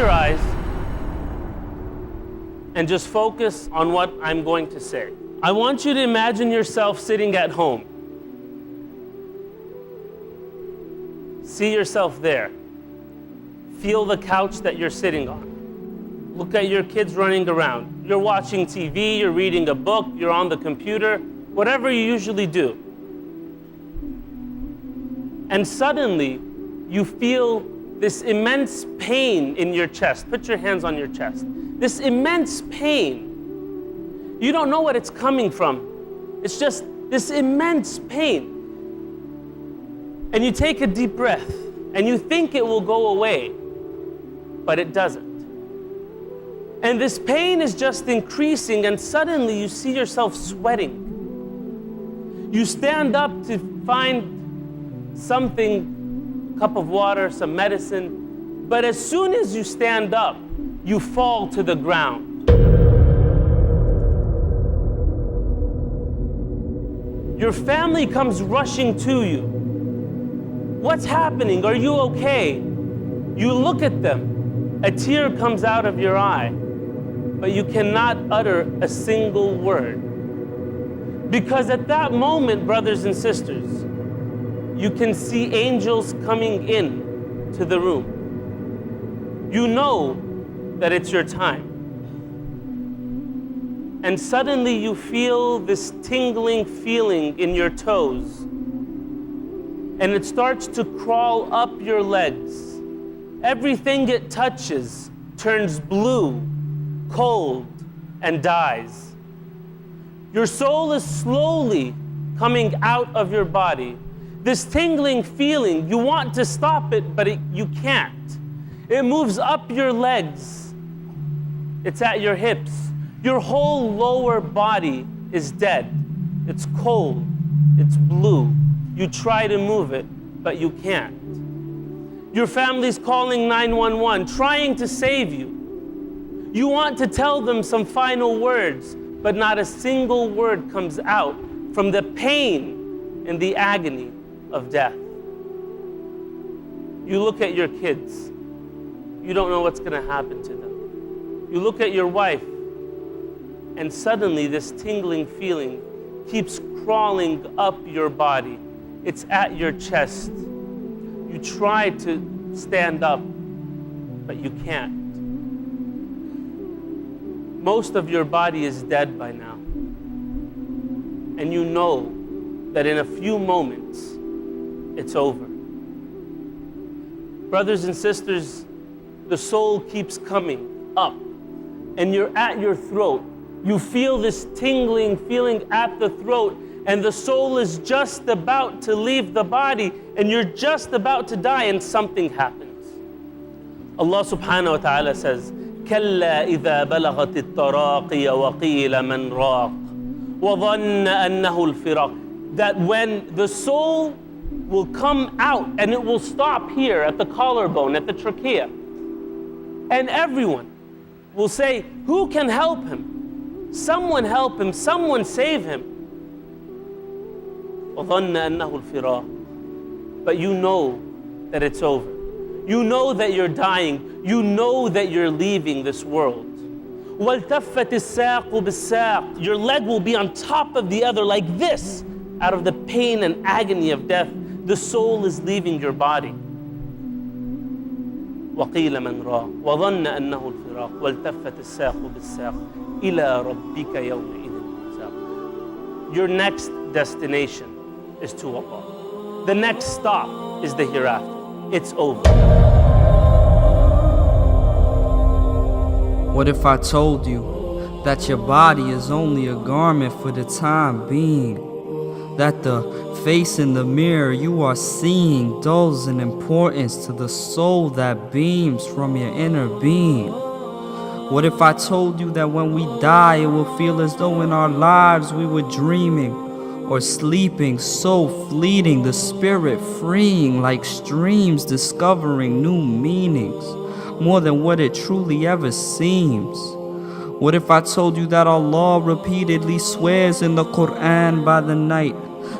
your eyes and just focus on what I'm going to say. I want you to imagine yourself sitting at home. See yourself there. Feel the couch that you're sitting on. Look at your kids running around. You're watching TV, you're reading a book, you're on the computer, whatever you usually do. And suddenly, you feel this immense pain in your chest. Put your hands on your chest. This immense pain. You don't know what it's coming from. It's just this immense pain. And you take a deep breath, and you think it will go away, but it doesn't. And this pain is just increasing, and suddenly you see yourself sweating. You stand up to find something, a cup of water, some medicine, but as soon as you stand up, you fall to the ground. Your family comes rushing to you. What's happening? Are you okay? You look at them. A tear comes out of your eye, but you cannot utter a single word. Because at that moment, brothers and sisters, you can see angels coming in to the room. You know that it's your time. And suddenly you feel this tingling feeling in your toes. And it starts to crawl up your legs. Everything it touches turns blue, cold, and dies. Your soul is slowly coming out of your body. This tingling feeling, you want to stop it, but you can't. It moves up your legs. It's at your hips. Your whole lower body is dead. It's cold. It's blue. You try to move it, but you can't. Your family's calling 911, trying to save you. You want to tell them some final words, but not a single word comes out from the pain and the agony of death. You look at your kids. You don't know what's going to happen to them. You look at your wife, and suddenly this tingling feeling keeps crawling up your body. It's at your chest. You try to stand up, but you can't. Most of your body is dead by now. And you know that in a few moments, it's over. Brothers and sisters, the soul keeps coming up, and you're at your throat. You feel this tingling feeling at the throat, and the soul is just about to leave the body, and you're just about to die, and something happens. Allah subhanahu wa ta'ala says, كَلَّا إِذَا بَلَغَتِ التَّرَاقِيَ وَقِيلَ مَنْ رَاقٍ وَظَنَّ أَنَّهُ الْفِرَاقِ. That when the soul will come out, and it will stop here at the collarbone, at the trachea, and everyone will say, who can help him? Someone help him, someone save him. وَظَنَّ أَنَّهُ الْفِرَاقِ. But you know that it's over. You know that you're dying. You know that you're leaving this world. وَالْتَفَّتِ السَّاقُ بِالسَّاقِ. Your leg will be on top of the other like this. Out of the pain and agony of death, the soul is leaving your body. وَقِيلَ مَنْ رَاقٍ وَظَنَّ أَنَّهُ الْفِرَاقِ وَالْتَفَّتِ السَّاقُ بِالسَّاقِ إِلَىٰ رَبِّكَ يَوْمَئِذٍ الْمَسَاقُ. Your next destination is to Allah. The next stop is the hereafter. It's over. What if I told you that your body is only a garment for the time being? That the face in the mirror you are seeing dulls in importance to the soul that beams from your inner being? What if I told you that when we die it will feel as though in our lives we were dreaming or sleeping, so fleeting, the spirit freeing like streams, discovering new meanings, more than what it truly ever seems? What if I told you that Allah repeatedly swears in the Quran by the night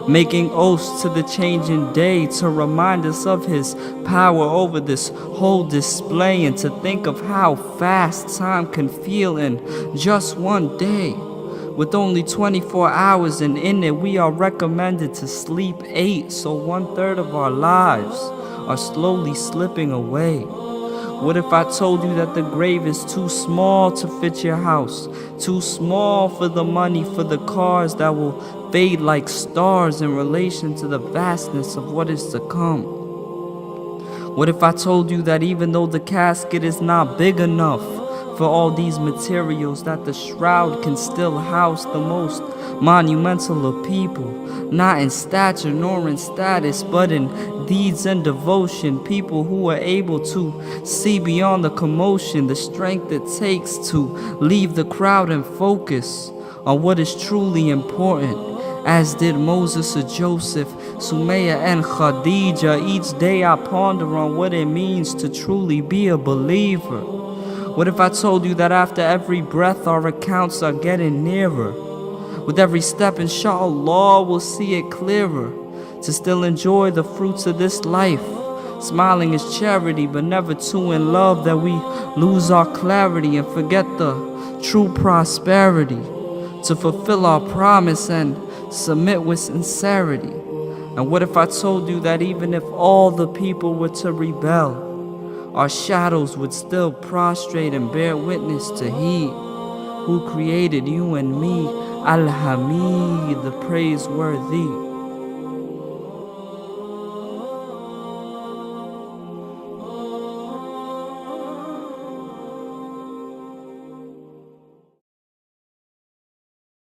making oaths to the changing day to remind us of his power over this whole display, and to think of how fast time can feel in just one day. With only 24 hours, and in it we are recommended to sleep 8, so 1/3 of our lives are slowly slipping away. What if I told you that the grave is too small to fit your house, too small for the money, for the cars that will fade like stars in relation to the vastness of what is to come? What if I told you that even though the casket is not big enough for all these materials, that the shroud can still house the most monumental of people, not in stature nor in status, but in deeds and devotion, people who are able to see beyond the commotion, the strength it takes to leave the crowd and focus on what is truly important, as did Moses or Joseph, Sumaya and Khadija. Each day I ponder on what it means to truly be a believer. What if I told you that after every breath our accounts are getting nearer? With every step, inshallah, we'll see it clearer, to still enjoy the fruits of this life. Smiling is charity, but never too in love that we lose our clarity and forget the true prosperity. To fulfill our promise and submit with sincerity. And what if I told you that even if all the people were to rebel, our shadows would still prostrate and bear witness to He who created you and me, Al-Hamid, the praiseworthy.